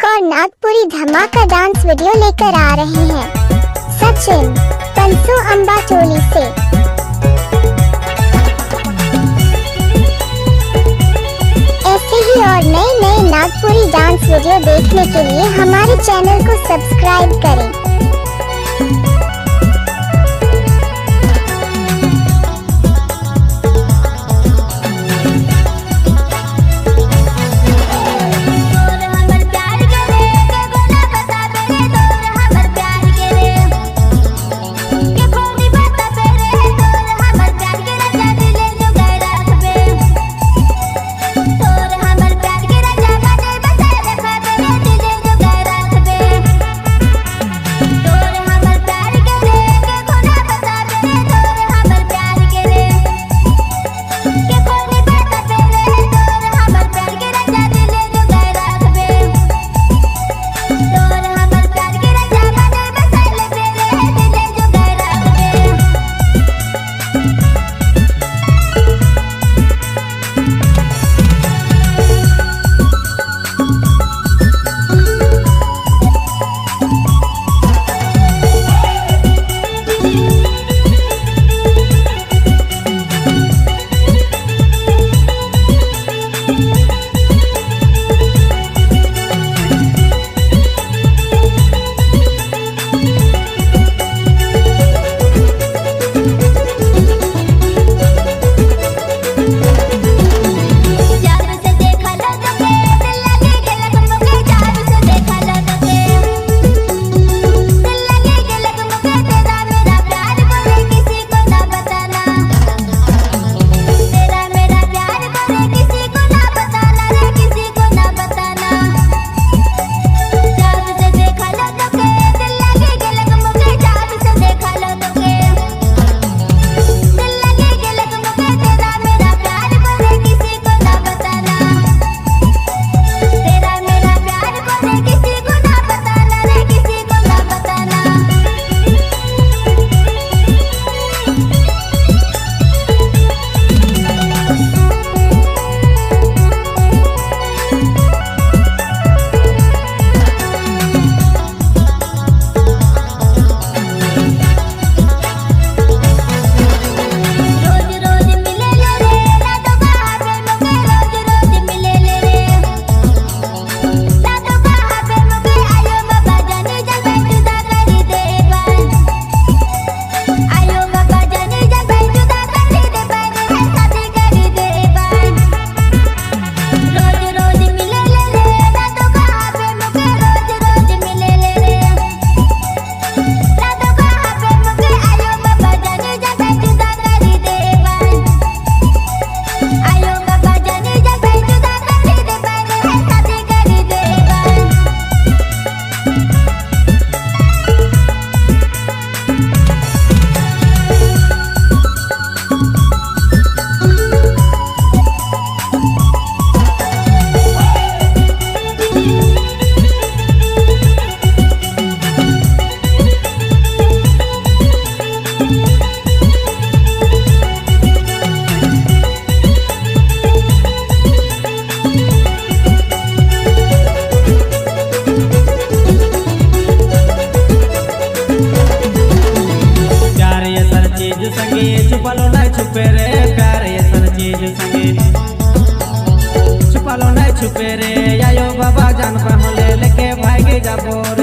एक और नागपुरी धमाका डांस वीडियो लेकर आ रहे हैं सचिन पंसो अंबाचोली से। ऐसे ही और नए नए नागपुरी डांस वीडियो देखने के लिए हमारे चैनल को सब्सक्राइब करें। छुपालो नहीं छुपे रे प्यार ऐसा चीज संगे छुपालो नहीं छुपे रे आयो बाबा जान पहले लेके भागे जाबो